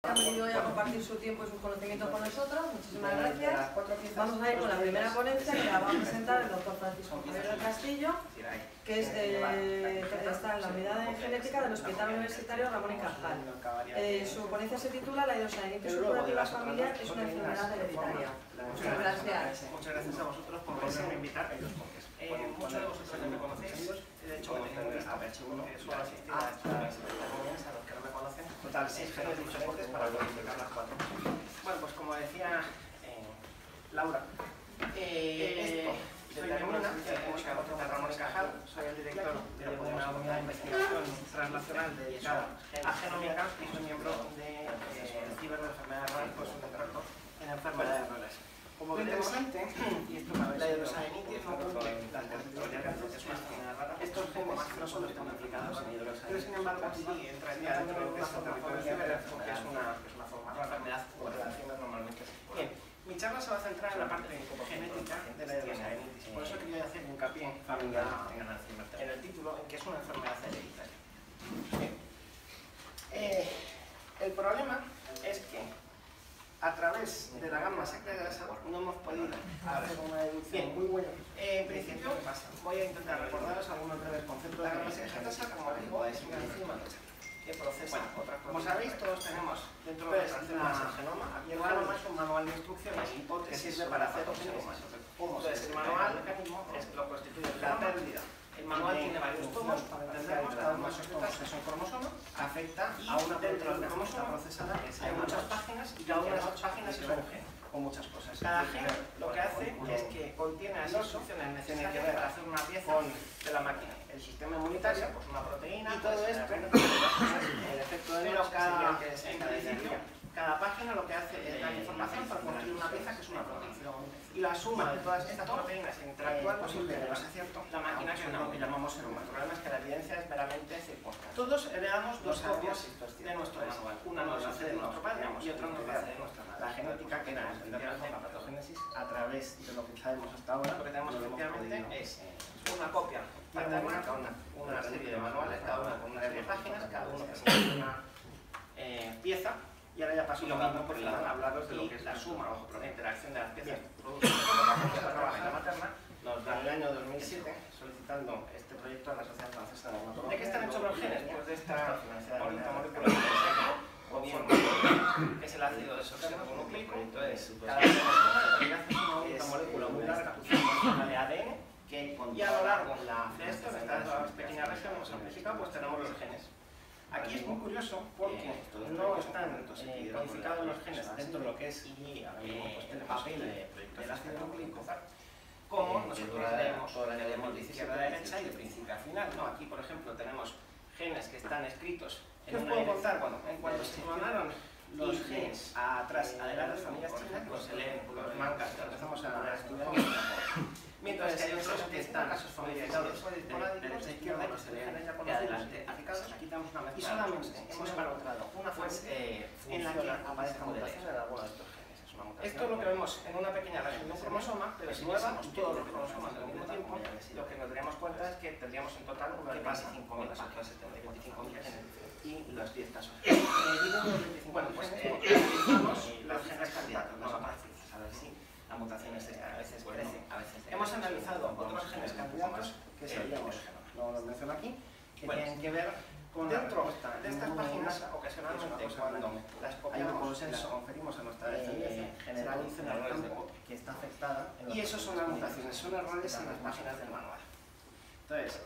Han venido hoy a compartir su tiempo y sus conocimientos con nosotros. Muchísimas gracias. Vamos a ir con la primera ponencia que la va a presentar el doctor Francisco Javier del Castillo, que está en la unidad de genética del Hospital Universitario Ramón y Cajal. Su ponencia se titula La hidrosalinitis supurativa familiar es una enfermedad hereditaria. Muchas gracias. Muchas gracias a vosotros por volverme a invitar. Muchos de vosotros ya me conocéis. De hecho, tengo un listado que suelo asistir a estas reuniones, a los que no me conocen. Total, 6 genes diferentes para codificar las 4. Bueno, pues como decía Laura, soy de Muna, de Ramón y Cajal, soy el director de una unidad de investigación translacional dedicada a genómica y soy miembro del Ciber de enfermedades raras, pues un experto en enfermedades raras. Como veremos, la hidrosalinitis no cumple las características de una enfermedad rara. Estos genes no solo están implicados en hidrosalinitis, pero sin embargo sí entraría dentro de una forma familiar, porque es una forma rara, enfermedad por relaciones normalmente. Bien, mi charla se va a centrar en la parte genética de la hidrosalinitis. Por eso quería hacer hincapié en el título, en que es una enfermedad hereditaria. Bien. El problema es que a través de la gama secreta no hemos podido hacer una deducción muy buena. En principio, voy a intentar recordaros algunos breves conceptos. La gama secreta, como digo, es una enzima que procesa otras cosas. Como sabéis, todos tenemos dentro de las células el genoma. Aquí el genoma es un manual de instrucciones que sirve para hacer genomas. Entonces, el manual lo constituye la pérdida. El manual tiene varios tomos para entendernos, cada uno de esos tomos es un cromosoma, afecta a una dentro del cromosoma procesada, hay muchas páginas y cada una de esas páginas es un gen, con muchas cosas. Cada gen lo que hace es que contiene las instrucciones necesarias para hacer una pieza de la máquina. El sistema inmunitario, pues una proteína, y todo esto, el efecto de cada página lo que hace es dar información para construir una pieza que es una proteína. Y la suma de todas estas proteínas que interactúan posible que no sea cierto, la máquina es lo que llamamos ser humano. El problema es que la evidencia es meramente circunstancial. Todos heredamos dos copias de nuestro manual. Una nos hace de nuestro padre y otra nos hace de nuestra madre. La genética, que era entender mejor la patogénesis a través de lo que sabemos hasta ahora, lo que tenemos efectivamente es una copia paterna, una serie de manuales, cada una con una serie de páginas, cada uno que es una pieza. Y ahora ya paso lo mismo por el lado de hablaros de lo que es la suma o la interacción de las piezas producidas por la paternal materna. Nos da el año 2007 solicitando este proyecto a la Sociedad Francesa de Neumología. ¿De qué están hechos los genes? Pues de esta bonita molécula que es el ácido desoxirribonucleico. Entonces, cada una es una molécula muy larga de ADN y a lo largo de esto, en estas pequeñas regiones amplificadas, pues tenemos los genes. Aquí es muy curioso porque no están codificados los genes dentro de lo que es el papel del ácido nucleico, como nosotros leemos de izquierda a derecha y de principio a final. No, aquí, por ejemplo, tenemos genes que están escritos en una herencia. En cuanto se clonaron los genes atrás, adelante, las familias chinas, pues se leen los mangas que empezamos a estudiar. Mientras que hay otros que están familiarizados de derecha a izquierda, que se leen de adelante hacia atrás. Aquí tenemos una mezcla. Y solamente hemos encontrado una fase en la que aparezca mutación en alguno de estos genes. Esto es lo que vemos en una pequeña región de un cromosoma, pero si nuevamos todos los cromosomas al mismo tiempo, lo que nos daríamos cuenta es que tendríamos en total unos 25.000 genes y los 10 casos. Bueno, pues analizamos los genes candidatos, no aparecen, a ver si la mutación es esta, a veces crece, a veces. Hemos analizado otros genes candidatos que seríamos, no los menciono aquí, que tienen que ver con dentro de estas páginas, ocasionalmente cuando las copiamos y las conferimos a nuestra descendencia, generalicen el campo que está afectada. Y esos son las mutaciones, son errores en las páginas del manual. Entonces,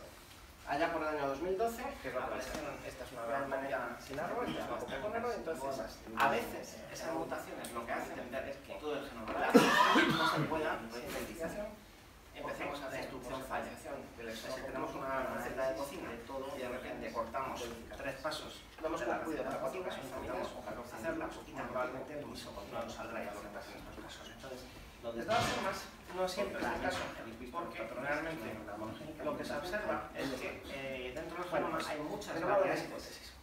allá por el año 2012, que aparecieron, esta es una gran manera sin árbol, ya basta con árbol, entonces a veces esas mutaciones lo que hacen es que todo el genoma no se pueda sintetizar. Empecemos a hacer instrucción falla. Si tenemos una receta de cocina y de repente cortamos 3 pasos, no hemos concluido la cocina, necesitamos hacerla y probablemente el mismo no nos saldrá ya lo que pasa en estos casos. Entonces, de todas formas, no siempre es el caso, porque realmente lo que se observa es que dentro de los genomas hay muchas variedades hipótesis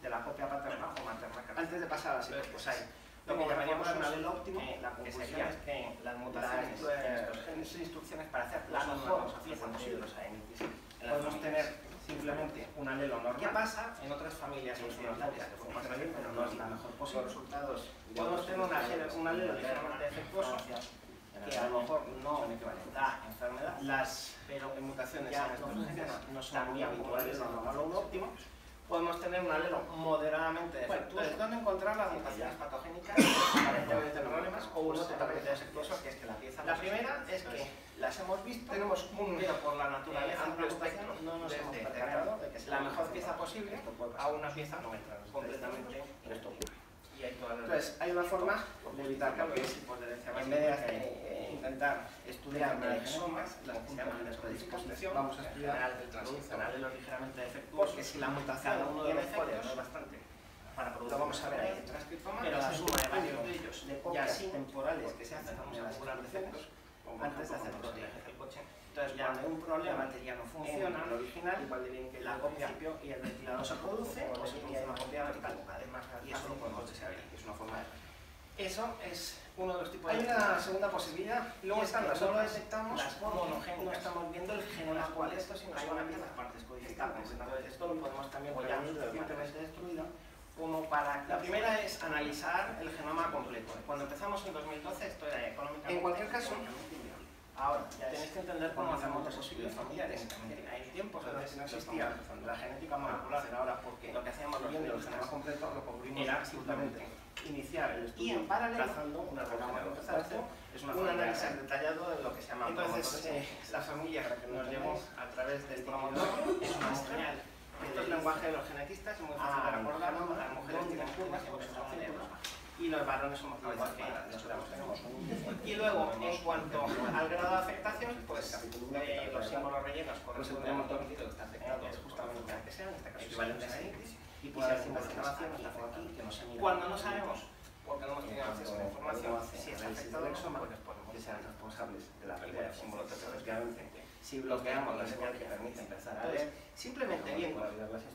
de la copia paterna o materna. Antes de pasar a la siguiente, pues hay lo que llamaríamos un alelo óptimo, que sería que las mutaciones en estos genes son instrucciones para hacer la mejor pieza posible de los ANITs. Podemos tener simplemente un alelo normal. ¿Qué pasa en otras familias incidentales que funciona bien, pero no es la mejor posible? Resultados. Podemos tener un alelo ligeramente defectuoso que a lo mejor no da enfermedad, pero en mutaciones en estos genes no son muy habituales, no normal o un óptimo. Podemos tener un alelo moderadamente defectuoso. ¿Dónde encontrar las mutaciones patogénicas? Aparentemente tener problemas, o uno totalmente defectuoso, que es que la pieza... La primera es que las hemos visto, tenemos pero por la naturaleza amplio espectro, no nos hemos detectado de que es la mejor pieza posible a una pieza completamente en esto ocurre. Entonces, hay una forma de evitar cambios, en vez de intentar estudiar genomas, las que se llaman de predisposición, vamos a estudiar alelos ligeramente defectuosos, porque si la mutación tiene efectos, para producir, lo vamos a ver ahí, pero la suma de varios de ellos, ya temporales que se hacen, vamos a regular defectos, antes de hacer el coche. Entonces, cuando hay un problema, la batería no funciona, el original, la copia y el ventilador se produce, o se produce una copia vertical, y eso lo podemos deshacer, es una forma de... Eso es uno de los tipos de... Hay una segunda posibilidad, luego están las otras, detectamos monogénicas, no estamos viendo el genoma cuál es, sino hay una pieza partes codificadas. Entonces, esto lo podemos también ver recientemente destruido, como para... La primera es analizar el genoma completo. Cuando empezamos en 2012, esto era económicamente... En cualquier caso, ahora, tenéis que entender cómo hacemos los estudios familiares. Hay tiempos en los que no existía la genética molecular, ahora porque lo que hacíamos viendo el genoma completo lo cubrimos era simplemente iniciar el estudio y en paralelo trazando una relación. Es un análisis detallado de lo que se llama entonces la familia que nos llevó a través del promotor es una mujer. Esto es el lenguaje de los genetistas, es muy fácil de recordar. Las mujeres tienen curvas y los varones somos igual que nosotros. Y luego, en cuanto al grado de afectación, pues los símbolos rellenos corresponden al motor que está afectado, es justamente el que sea, en este caso equivalentes a X, y puede haber información aquí que no se mira. Cuando no sabemos, porque no hemos tenido acceso a la información, si está afectado el exoma, pues podemos que sean responsables de la pérdida del símbolo efectivamente. Si bloqueamos la señal que permite empezar a leer, simplemente viendo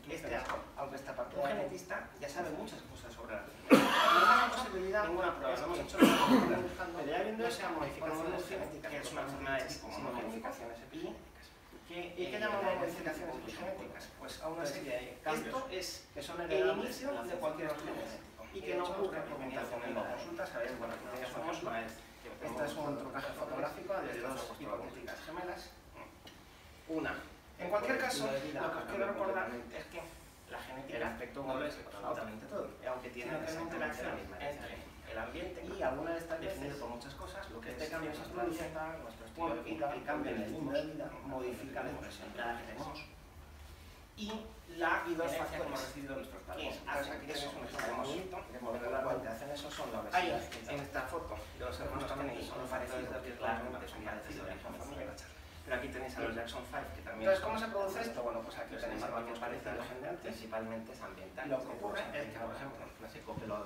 este árbol, aunque esta parte un genetista ya sabe muchas cosas sobre la enfermedad. No hay posibilidad, ninguna prueba, lo hemos hecho, pero ya viendo esa modificaciones genéticas, que es una enfermedad de tipo como modificaciones epigénicas. ¿Y qué llamamos modificaciones epigenéticas? Pues a una serie de cambios que son el inicio de cualquier genético y que no ocurre por mutación en la consulta. Sabéis, bueno, que ya somos esta es un trucaje fotográfico de dos hipotéticas gemelas. Una. En cualquier caso, lo que os quiero recordar es que la genética, el aspecto no lo es absolutamente todo, aunque tiene una interacción entre el ambiente y alguna de estas definido por muchas cosas, lo que este cambio se produce, nuestro estilo de vida, el cambio en el ritmo de vida, modifica la impresión que tenemos y dos factores que hemos recibido nuestros padres. Aquí tenéis un ejemplo muy bonito de modelo de la cual te hacen eso, son la obesidad. En esta foto de los hermanos Kennedy son parecidos, claramente son parecidos, pero aquí tenéis a los Jackson 5 que también... Entonces, ¿cómo se produce esto? Bueno, pues aquí tenéis algo que os parece a la gente antes, principalmente es ambiental. Lo que ocurre es que, por ejemplo, lo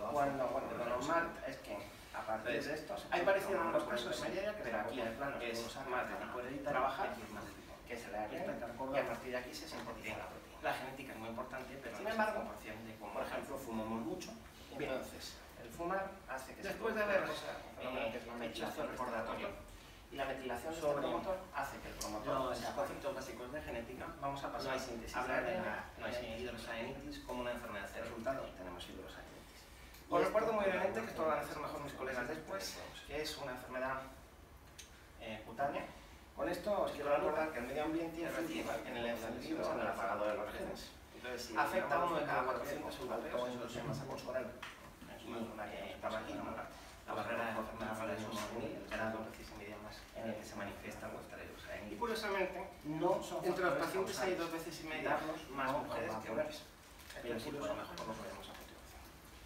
normal es que a partir de esto, hay parecido en los casos de media, pero aquí el plano es más de tipo hereditario, que es el área y a partir de aquí se sintetiza la proteína. La genética es muy importante, pero sin embargo, por ejemplo, fumamos mucho. Entonces, el fumar hace que después de haber hecho este recordatorio y la metilación de este promotor hace que el promotor sea conceptos básicos de genética. Vamos a pasar a hablar de la hidrosaenitis como una enfermedad de resultado. Tenemos hidrosaenitis. Os recuerdo muy brevemente, que esto lo van a hacer mejor mis colegas después, que es una enfermedad cutánea. Con esto os quiero recordar que el medio ambiente influye en el encendido o en el apagado de los genes. Afecta a 1 de cada 400 europeos, eso se llama corporal. Es una tabaquismo, la barrera de enfermedad para el juvenil, el grado en el que se manifiesta vuestra hidrosaenitis. Y curiosamente, entre los pacientes hay 2,5 veces más mujeres que hombres. Pero sí, por lo mejor lo veremos a continuación.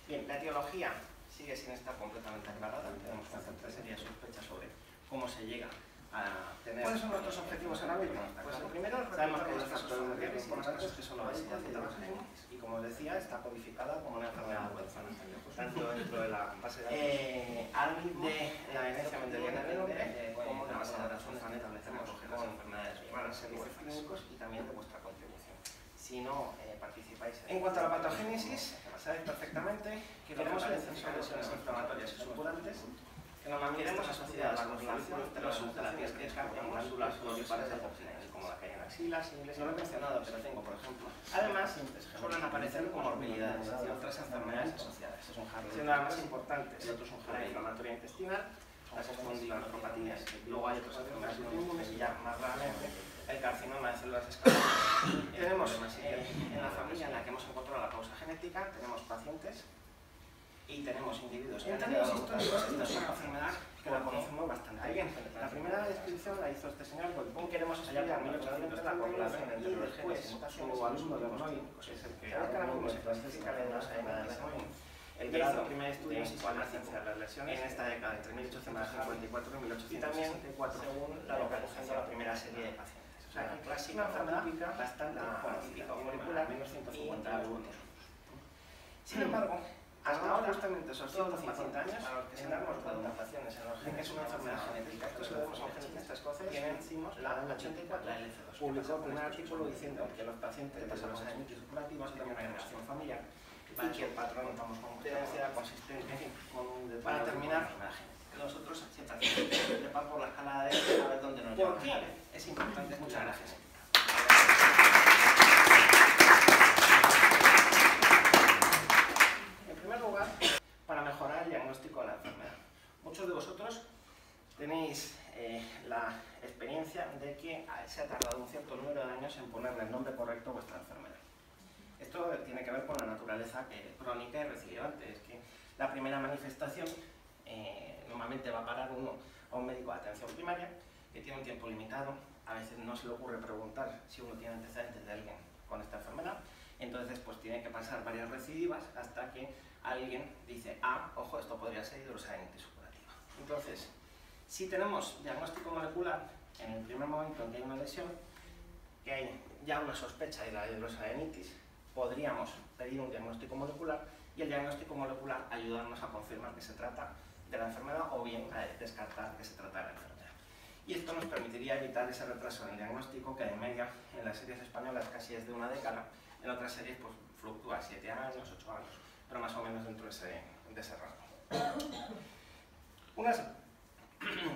Bien, la etiología sigue sin estar completamente aclarada. Tenemos una seria sospecha sobre cómo se llega a tener... ¿Cuáles son nuestros objetivos ahora mismo? Pues el primero, sabemos que hay dos factores mundiales importantes que son la obesidad y la diabetes. Y como os decía, está codificada como una enfermedad huérfana, tanto dentro de la base de datos de la herencia mendeliana del hombre, como de la base de datos donde establecemos las enfermedades raras y clínicos y también de vuestra contribución. Si no participáis en cuanto a la patogénesis, sabéis perfectamente que tenemos el exceso de lesiones inflamatorias y supurantes que normalmente están asociadas a la constelación de los subterráneos que descargan glándulas globulares de toxinas, como la que hay en axilas, ingles, no lo he mencionado, pero tengo, por ejemplo. Además, suelen aparecer comorbilidades, es decir, otras enfermedades asociadas. Siendo las más importantes, la inflamatoria intestinal, las espondiloartropatías, luego hay otras enfermedades autoinmunes y ya más raramente el carcinoma de células escamosas. Tenemos en la familia en la que hemos encontrado la causa genética, tenemos pacientes y tenemos individuos que han tenido históricos. Esta es una enfermedad que la conocemos bastante bien. La primera descripción la hizo este señor Goldbum, que queremos estudiar en 1800 la correlación entre los genes y su alumno de Ornoy, que es el que ahora mismo se clasifica en las enfermedades. El que hizo el primer estudio en las lesiones en esta década, entre 1854 y 1864, según la localización de la primera serie de pacientes. O sea, que una enfermedad bastante conocida, molecular, menos 150 puntos. Sin embargo, hasta ahora, justamente esos 150 años, a los que se dan mutaciones en los genes, es una enfermedad genética. Esto se lo vemos a un genetista escocés, tiene la 84, publicó un artículo diciendo que los pacientes de los años superativos tienen una generación familiar y que el patrón contamos con tendencia, consistencia, en fin. Para terminar, nosotros siempre hacemos trepar por la escala de a ver dónde nos lleva. ¿Por qué? Es importante. Muchas gracias. En primer lugar, para mejorar el diagnóstico de la enfermedad. Muchos de vosotros tenéis la experiencia de que se ha tardado un cierto número de años en ponerle el nombre correcto a vuestra enfermedad. Esto tiene que ver con la naturaleza crónica y recidivante. Es que la primera manifestación normalmente va a parar uno a un médico de atención primaria que tiene un tiempo limitado. A veces no se le ocurre preguntar si uno tiene antecedentes de alguien con esta enfermedad. Entonces, pues tiene que pasar varias recidivas hasta que alguien dice, ojo, esto podría ser hidrosalinitis supurativa. Entonces, si tenemos diagnóstico molecular en el primer momento en que hay una lesión, que hay ya una sospecha de la hidrosalinitis, podríamos pedir un diagnóstico molecular y el diagnóstico molecular ayudarnos a confirmar que se trata de la enfermedad o bien a descartar que se trata de la enfermedad. Y esto nos permitiría evitar ese retraso en el diagnóstico que de media en las series españolas casi es de una década, en otras series pues fluctúa 7 años, 8 años, pero más o menos dentro de ese rango.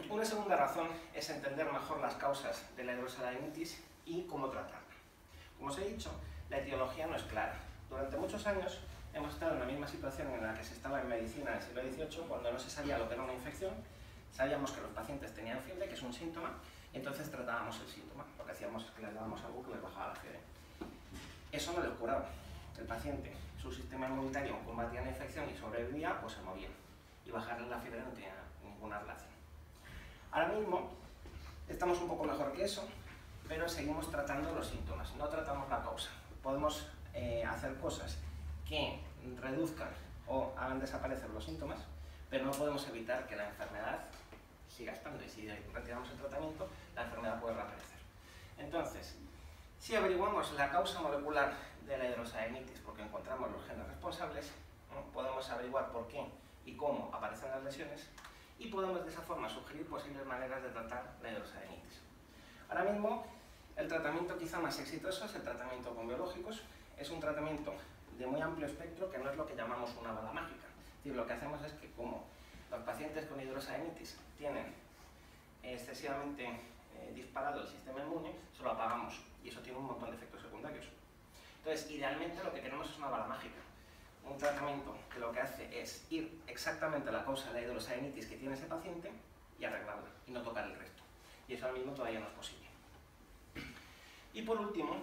Una segunda razón es entender mejor las causas de la hidrosalinitis y cómo tratarla. Como os he dicho, la etiología no es clara. Durante muchos años hemos estado en la misma situación en la que se estaba en medicina en el siglo XVIII, cuando no se sabía lo que era una infección. Sabíamos que los pacientes tenían fiebre, que es un síntoma, y entonces tratábamos el síntoma. Lo que hacíamos es que les dábamos algo que les bajaba la fiebre. Eso no les curaba. El paciente, su sistema inmunitario combatía la infección y sobrevivía o se moría. Y bajarle la fiebre no tenía ninguna relación. Ahora mismo estamos un poco mejor que eso, pero seguimos tratando los síntomas, no tratamos la causa. Podemos hacer cosas que reduzcan o hagan desaparecer los síntomas, pero no podemos evitar que la enfermedad siga estando, y si retiramos el tratamiento, la enfermedad puede reaparecer. Entonces, si averiguamos la causa molecular de la hidrosalinitis, porque encontramos los genes responsables, podemos averiguar por qué y cómo aparecen las lesiones, y podemos de esa forma sugerir posibles maneras de tratar la hidrosalinitis. Ahora mismo, el tratamiento quizá más exitoso es el tratamiento con biológicos. Es un tratamiento de muy amplio espectro que no es lo que llamamos una bala mágica. Es decir, lo que hacemos es que como los pacientes con hidrosalinitis tienen excesivamente disparado el sistema inmune, se lo apagamos y eso tiene un montón de efectos secundarios. Entonces, idealmente lo que queremos es una bala mágica. Un tratamiento que lo que hace es ir exactamente a la causa de la hidrosalinitis que tiene ese paciente y arreglarla y no tocar el resto. Y eso ahora mismo todavía no es posible. Y por último,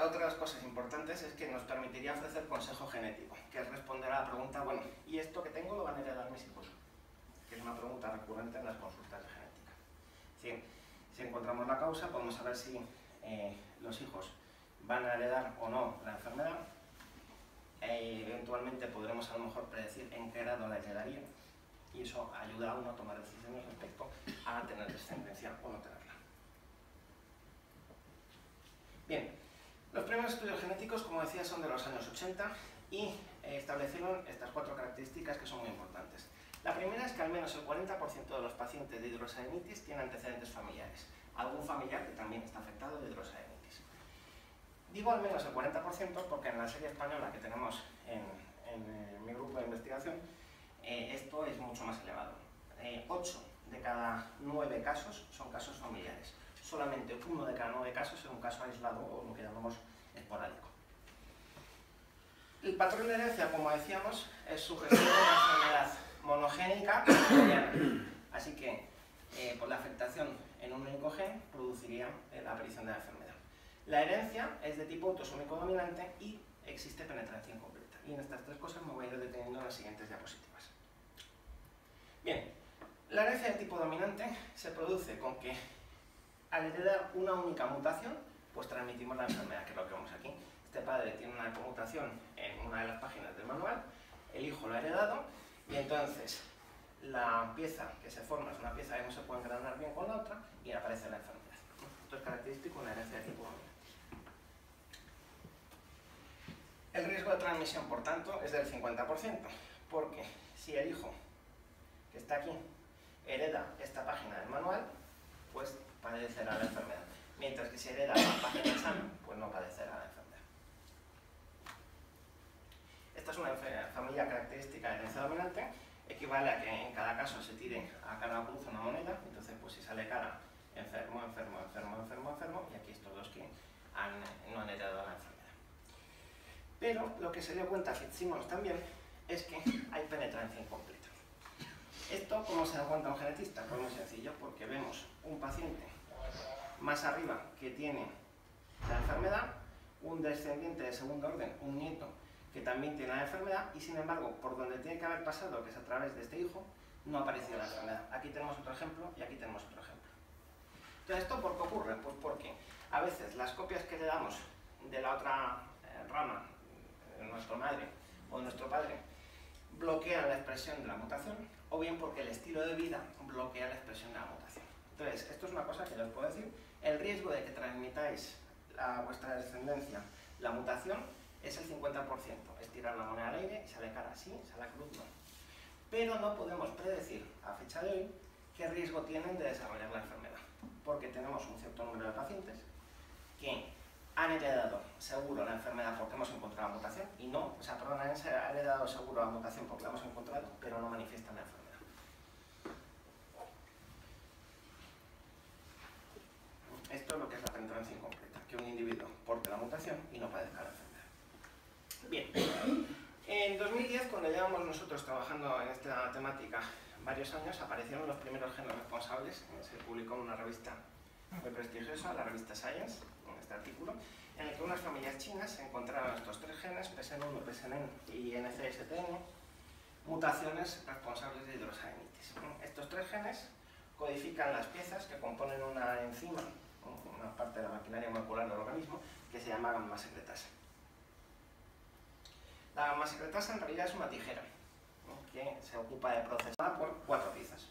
otra de las cosas importantes es que nos permitiría ofrecer consejo genético, que es responder a la pregunta, bueno, ¿y esto que tengo lo van a heredar mis hijos? Que es una pregunta recurrente en las consultas de genética. Es decir, si encontramos la causa, podemos saber si los hijos van a heredar o no la enfermedad. Eventualmente podremos a lo mejor predecir en qué grado la heredaría, y eso ayuda a uno a tomar decisiones respecto a tener descendencia o no tenerla. Bien, los primeros estudios genéticos, como decía, son de los años 80 y establecieron estas 4 características que son muy importantes. La primera es que al menos el 40% de los pacientes de hidrosalinitis tienen antecedentes familiares, algún familiar que también está afectado de hidrosalinitis. Digo al menos el 40% porque en la serie española que tenemos en mi grupo de investigación, esto es mucho más elevado. 8 de cada 9 casos son casos familiares. Solamente 1 de cada 9 casos es un caso aislado o lo que llamamos esporádico. El patrón de herencia, como decíamos, es sugestivo de una enfermedad monogénica bacteriana. Así que por la afectación en un único gen produciría la aparición de la enfermedad. La herencia es de tipo autosómico dominante y existe penetrancia incompleta. Y en estas tres cosas me voy a ir deteniendo en las siguientes diapositivas. Bien, la herencia de tipo dominante se produce con que al heredar una única mutación, pues transmitimos la enfermedad, que es lo que vemos aquí. Este padre tiene una mutación en una de las páginas del manual, el hijo lo ha heredado, y entonces la pieza que se forma es una pieza que no se puede engranar bien con la otra y aparece la enfermedad. Esto es característico de una herencia de tipo dominante. El riesgo de transmisión, por tanto, es del 50%, porque si el hijo que está aquí hereda esta página del manual, pues padecerá la enfermedad. Mientras que si hereda la página sana, pues no padecerá la enfermedad. Esta es una familia característica de herencia dominante, equivale a que en cada caso se tire a cara o cruz una moneda, entonces pues si sale cara, enfermo, enfermo, enfermo, enfermo, enfermo, y aquí estos dos que no han heredado la enfermedad. Pero lo que se dio cuenta Fitzsimmons también es que hay penetrancia incompleta. ¿Esto cómo se da cuenta un genetista? Pues muy sencillo, porque vemos un paciente más arriba que tiene la enfermedad, un descendiente de segundo orden, un nieto, que también tiene la enfermedad, y sin embargo, por donde tiene que haber pasado, que es a través de este hijo, no ha aparecido la enfermedad. Aquí tenemos otro ejemplo y aquí tenemos otro ejemplo. Entonces, ¿esto por qué ocurre? Pues porque a veces las copias que le damos de la otra rama, de nuestra madre o de nuestro padre, bloquean la expresión de la mutación, o bien porque el estilo de vida bloquea la expresión de la mutación. Entonces, esto es una cosa que les puedo decir, el riesgo de que transmitáis a vuestra descendencia la mutación es el 50%, es tirar la moneda al aire y sale cara sí, sale cruz no. Pero no podemos predecir a fecha de hoy qué riesgo tienen de desarrollar la enfermedad, porque tenemos un cierto número de pacientes que han heredado seguro la enfermedad porque hemos encontrado la mutación y no, o sea, perdón, han heredado seguro la mutación porque la hemos encontrado, pero no manifiestan la enfermedad. Esto es lo que es la penetrancia incompleta, que un individuo porte la mutación y no padezca la enfermedad. Bien, en 2010, cuando llevamos nosotros trabajando en esta temática varios años, aparecieron los primeros genes responsables. Se publicó en una revista muy prestigiosa, la revista Science, en este artículo, en el que unas familias chinas encontraron estos tres genes, PSN1, PSN y NCSTN, mutaciones responsables de hidrosalinitis. Estos tres genes codifican las piezas que componen una enzima, una parte de la maquinaria molecular del organismo, que se llama gamma secretasa. La gamma secretasa en realidad es una tijera, ¿no?, que se ocupa de procesar por 4 piezas.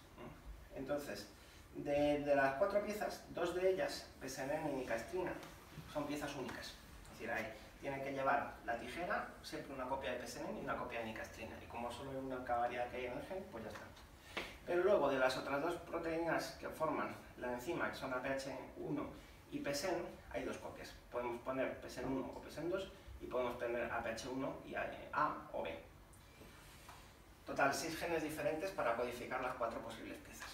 Entonces, de las 4 piezas, 2 de ellas, PSN y nicastrina, son piezas únicas. Es decir, ahí tienen que llevar la tijera, siempre una copia de PSN y una copia de nicastrina. Y como solo hay una variedad que hay en el gen, pues ya está. Pero luego de las otras 2 proteínas que forman la enzima, que son APH1 y PSN, hay 2 copias. Podemos poner PSN1 o PSN2 y podemos tener APH1 y A o B. Total, 6 genes diferentes para codificar las 4 posibles piezas.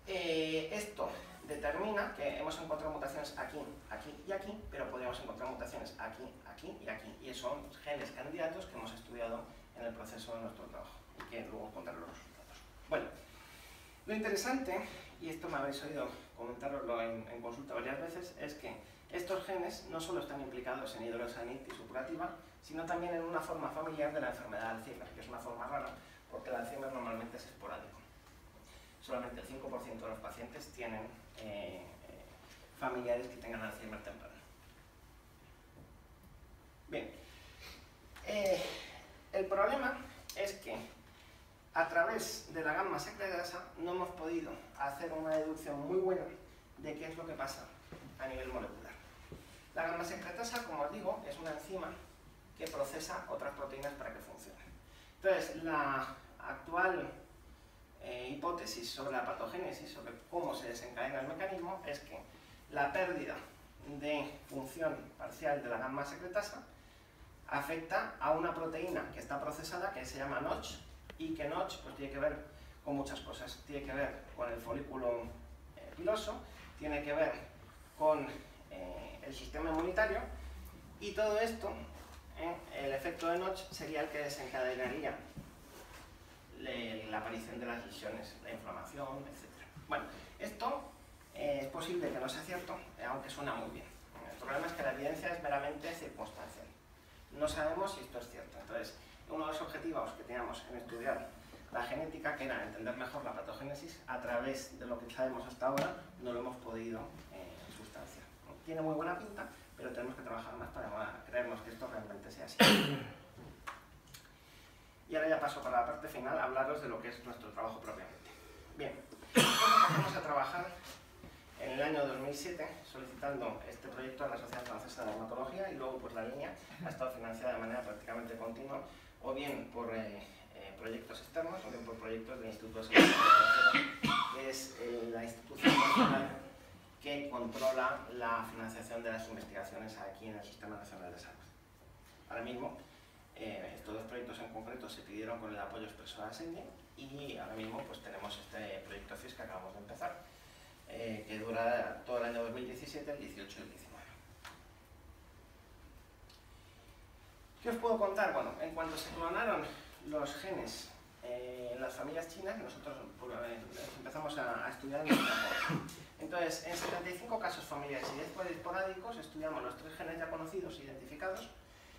Esto determina que hemos encontrado mutaciones aquí, aquí y aquí, pero podríamos encontrar mutaciones aquí, aquí y aquí. Y son genes candidatos que hemos estudiado en el proceso de nuestro trabajo y que luego contaré los resultados. Bueno, lo interesante, y esto me habéis oído comentaroslo en consulta varias veces, es que estos genes no solo están implicados en hidrosalinitis supurativa, sino también en una forma familiar de la enfermedad de Alzheimer, que es una forma rara, porque el Alzheimer normalmente es esporádico. Solamente el 5% de los pacientes tienen familiares que tengan Alzheimer temprano. Bien, el problema es que a través de la gamma secretasa no hemos podido hacer una deducción muy buena de qué es lo que pasa a nivel molecular. La gamma secretasa, como os digo, es una enzima que procesa otras proteínas para que funcionen. Entonces, la actual hipótesis sobre la patogénesis, sobre cómo se desencadena el mecanismo, es que la pérdida de función parcial de la gamma secretasa afecta a una proteína que está procesada que se llama Notch y que Notch pues, tiene que ver con muchas cosas. Tiene que ver con el folículo piloso, tiene que ver con el sistema inmunitario, y todo esto, el efecto de Notch sería el que desencadenaría la aparición de las lesiones, la inflamación, etc. Bueno, esto es posible que no sea cierto, aunque suena muy bien. El problema es que la evidencia es meramente circunstancial. No sabemos si esto es cierto. Entonces, uno de los objetivos que teníamos en estudiar la genética, que era entender mejor la patogénesis, a través de lo que sabemos hasta ahora, no lo hemos podido sustanciar. Tiene muy buena pinta, pero tenemos que trabajar más para creernos que esto realmente sea así. Y ahora ya paso para la parte final a hablaros de lo que es nuestro trabajo propiamente. Bien, empezamos a trabajar en el año 2007 solicitando este proyecto a la Sociedad Francesa de Dermatología, y luego pues la línea ha estado financiada de manera prácticamente continua, o bien por proyectos externos o bien por proyectos del Instituto de Salud, que es la institución nacional que controla la financiación de las investigaciones aquí en el Sistema Nacional de Salud. Ahora mismo, estos dos proyectos en concreto se pidieron con el apoyo expreso de ASENDI, y ahora mismo pues tenemos este proyecto FIS que acabamos de empezar, que durará todo el año 2017, el 18 y el 19. ¿Qué os puedo contar? Bueno, en cuanto se clonaron los genes en las familias chinas, nosotros empezamos a estudiar en nuestra forma. Entonces, en 75 casos familiares y 10 esporádicos, estudiamos los 3 genes ya conocidos e identificados,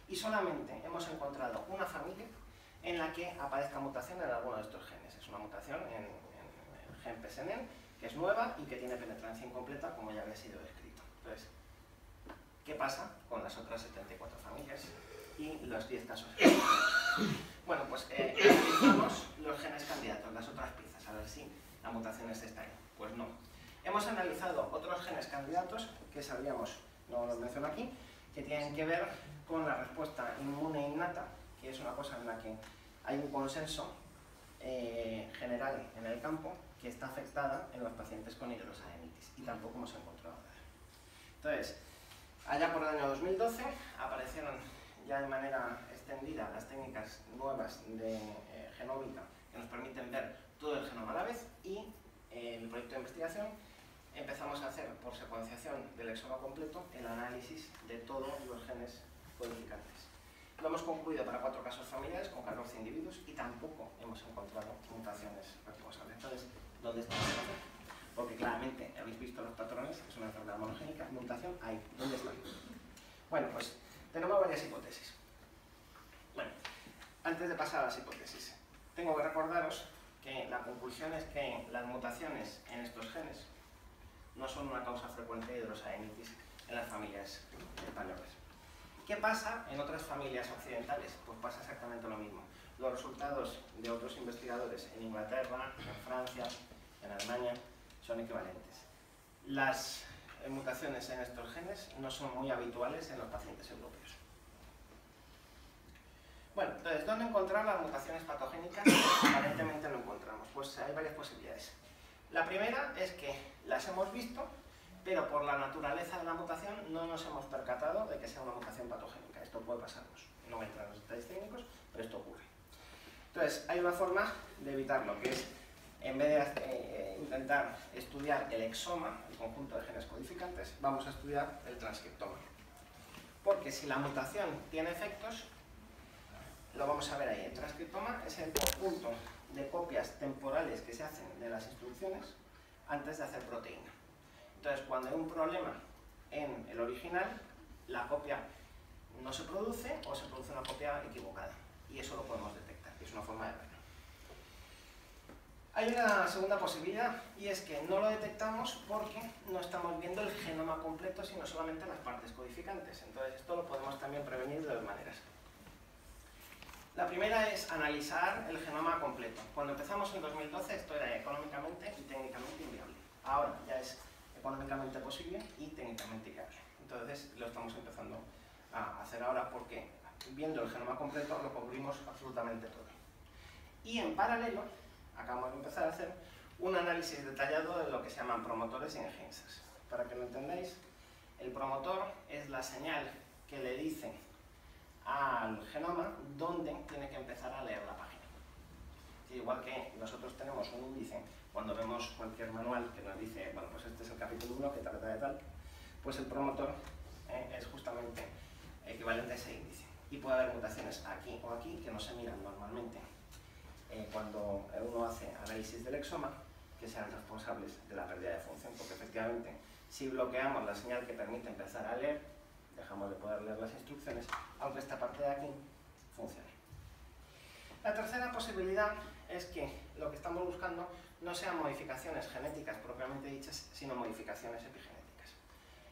y solamente hemos encontrado una familia en la que aparezca mutación en alguno de estos genes. Es una mutación en el gen PSNN, que es nueva y que tiene penetrancia incompleta, como ya había sido descrito. Entonces, ¿qué pasa con las otras 74 familias y los 10 casos? Bueno, pues analizamos los genes candidatos, las otras piezas, a ver si la mutación es esta. Pues no. Hemos analizado otros genes candidatos que sabíamos, no los menciono aquí, que tienen que ver con la respuesta inmune innata, que es una cosa en la que hay un consenso general en el campo, que está afectada en los pacientes con hidrosadenitis, y tampoco hemos encontrado nada. Entonces, allá por el año 2012 aparecieron ya de manera extendida las técnicas nuevas de genómica que nos permiten ver todo el genoma a la vez, y en el proyecto de investigación empezamos a hacer por secuenciación del exoma completo el análisis de todos los genes codificantes. Lo hemos concluido para 4 casos familiares con 14 individuos, y tampoco hemos encontrado mutaciones responsables. Entonces, ¿dónde está la mutación? Porque claramente habéis visto los patrones, es una enfermedad monogénica, mutación hay. ¿Dónde está? Bueno, pues tenemos varias hipótesis. Bueno, antes de pasar a las hipótesis, tengo que recordaros que la conclusión es que las mutaciones en estos genes no son una causa frecuente de hidrosadenitis en las familias españolas. ¿Qué pasa en otras familias occidentales? Pues pasa exactamente lo mismo. Los resultados de otros investigadores en Inglaterra, en Francia, en Alemania, son equivalentes. Las mutaciones en estos genes no son muy habituales en los pacientes europeos. Bueno, entonces, ¿dónde encontrar las mutaciones patogénicas? Aparentemente no encontramos. Pues hay varias posibilidades. La primera es que las hemos visto, pero por la naturaleza de la mutación no nos hemos percatado de que sea una mutación patogénica. Esto puede pasarnos. No voy a entrar en los detalles técnicos, pero esto ocurre. Entonces, hay una forma de evitarlo, que es, en vez de intentar estudiar el exoma, el conjunto de genes codificantes, vamos a estudiar el transcriptoma. Porque si la mutación tiene efectos, lo vamos a ver ahí. El transcriptoma es el conjunto de copias temporales que se hacen de las instrucciones antes de hacer proteína. Entonces, cuando hay un problema en el original, la copia no se produce o se produce una copia equivocada. Y eso lo podemos detectar, que es una forma de verlo. Hay una segunda posibilidad, y es que no lo detectamos porque no estamos viendo el genoma completo, sino solamente las partes codificantes. Entonces, esto lo podemos también prevenir de dos maneras. La primera es analizar el genoma completo. Cuando empezamos en 2012, esto era económicamente y técnicamente inviable. Ahora ya es económicamente posible y técnicamente viable. Entonces, lo estamos empezando a hacer ahora porque, viendo el genoma completo, lo cubrimos absolutamente todo. Y en paralelo, acabamos de empezar a hacer un análisis detallado de lo que se llaman promotores y enhancers. Para que lo entendáis, el promotor es la señal que le dice al genoma dónde tiene que empezar a leer la página. porque nosotros tenemos un índice, cuando vemos cualquier manual que nos dice, bueno, pues este es el capítulo 1 que trata de tal, pues el promotor es justamente equivalente a ese índice. Y puede haber mutaciones aquí o aquí que no se miran normalmente cuando uno hace análisis del exoma, que sean responsables de la pérdida de función, porque efectivamente si bloqueamos la señal que permite empezar a leer, dejamos de poder leer las instrucciones, aunque esta parte de aquí funcione. La tercera posibilidad es que lo que estamos buscando no sean modificaciones genéticas propiamente dichas, sino modificaciones epigenéticas.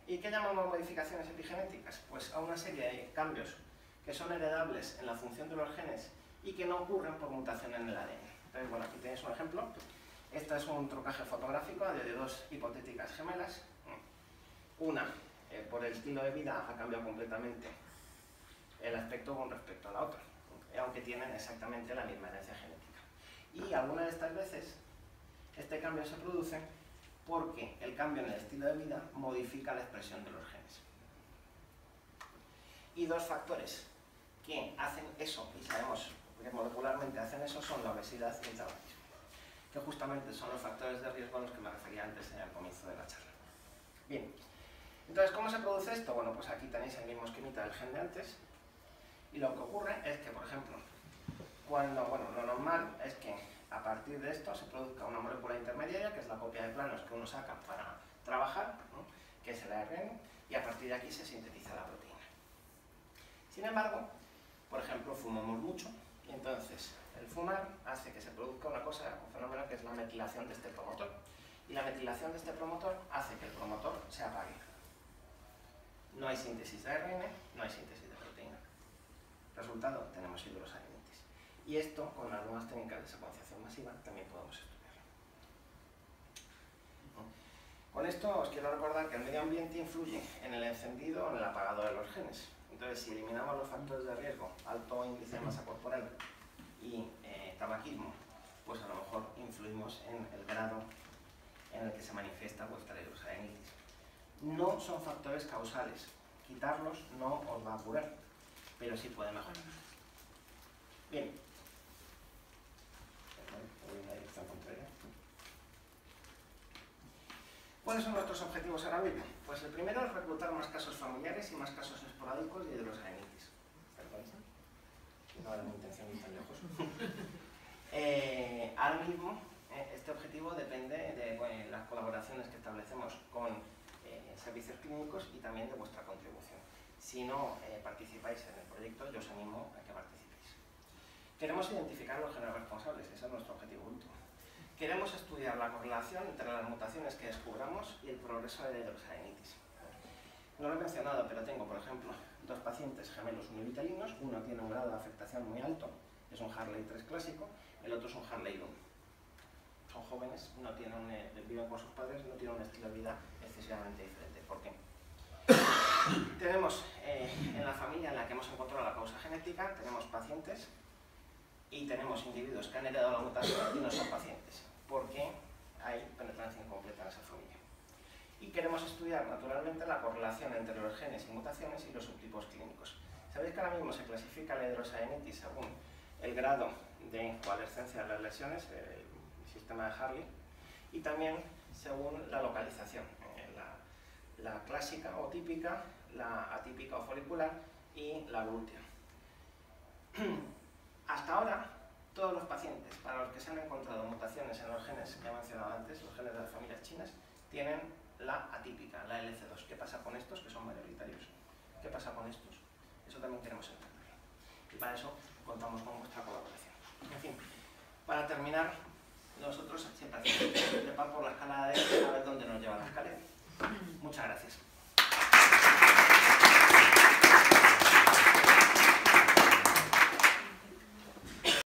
¿Y qué llamamos modificaciones epigenéticas? Pues a una serie de cambios que son heredables en la función de los genes y que no ocurren por mutación en el ADN. Entonces, bueno, aquí tenéis un ejemplo. Este es un trucaje fotográfico de dos hipotéticas gemelas. Una, por el estilo de vida, ha cambiado completamente el aspecto con respecto a la otra, aunque tienen exactamente la misma herencia genética. Y algunas de estas veces, este cambio se produce porque el cambio en el estilo de vida modifica la expresión de los genes. Y dos factores que hacen eso, y sabemos que molecularmente hacen eso, son la obesidad y el tabaquismo, que justamente son los factores de riesgo a los que me refería antes en el comienzo de la charla. Bien, entonces, ¿cómo se produce esto? Bueno, pues aquí tenéis el mismo esquemita del gen de antes, y lo que ocurre es que, por ejemplo, lo normal es que a partir de esto se produzca una molécula intermediaria, que es la copia de planos que uno saca para trabajar, ¿no?, que es el ARN, y a partir de aquí se sintetiza la proteína. Sin embargo, por ejemplo, fumamos mucho, y entonces el fumar hace que se produzca un fenómeno que es la metilación de este promotor. Y la metilación de este promotor hace que el promotor se apague. No hay síntesis de ARN, no hay síntesis de proteína. Resultado, tenemos hidrosalinitis. Y esto, con las nuevas técnicas de secuenciación masiva, también podemos estudiarlo. Con esto os quiero recordar que el medio ambiente influye en el encendido o en el apagado de los genes. Entonces, si eliminamos los factores de riesgo, alto índice de masa corporal y tabaquismo, pues a lo mejor influimos en el grado en el que se manifiesta vuestra hidrosalinitis. No son factores causales. Quitarlos no os va a curar, pero sí puede mejorar. Bien. ¿Cuáles son nuestros objetivos ahora mismo? Pues el primero es reclutar más casos familiares y más casos esporádicos de hidrosalinitis. Perdón, no era mi intención ir tan lejos. Ahora mismo, este objetivo depende de las colaboraciones que establecemos con servicios clínicos y también de vuestra contribución. Si no participáis en el proyecto, yo os animo a que participéis. Queremos identificar los genes responsables, ese es nuestro objetivo último. Queremos estudiar la correlación entre las mutaciones que descubramos y el progreso de la hidrosalinitis. No lo he mencionado, pero tengo, por ejemplo, dos pacientes gemelos univitelinos. Uno tiene un grado de afectación muy alto, es un Harley 3 clásico, el otro es un Harley 1. Son jóvenes, viven con sus padres, no tienen un estilo de vida excesivamente diferente. ¿Por qué? Tenemos en la familia en la que hemos encontrado la causa genética, tenemos pacientes y tenemos individuos que han heredado la mutación y no son pacientes, porque hay penetrancia incompleta en esa familia. Y queremos estudiar naturalmente la correlación entre los genes y mutaciones y los subtipos clínicos. Sabéis que ahora mismo se clasifica la hidrosalinitis según el grado de coalescencia de las lesiones, el sistema de Harley, y también según la localización, la clásica o típica, la atípica o folicular y la glútea. Hasta ahora, todos los pacientes para los que se han encontrado mutaciones en los genes que he mencionado antes, los genes de las familias chinas, tienen la atípica, la LC2. ¿Qué pasa con estos que son mayoritarios? ¿Qué pasa con estos? Eso también queremos entenderlo. Y para eso contamos con vuestra colaboración. En fin, para terminar, nosotros siempre hacemos trepar por la escala de a ver dónde nos lleva la escalera. Muchas gracias.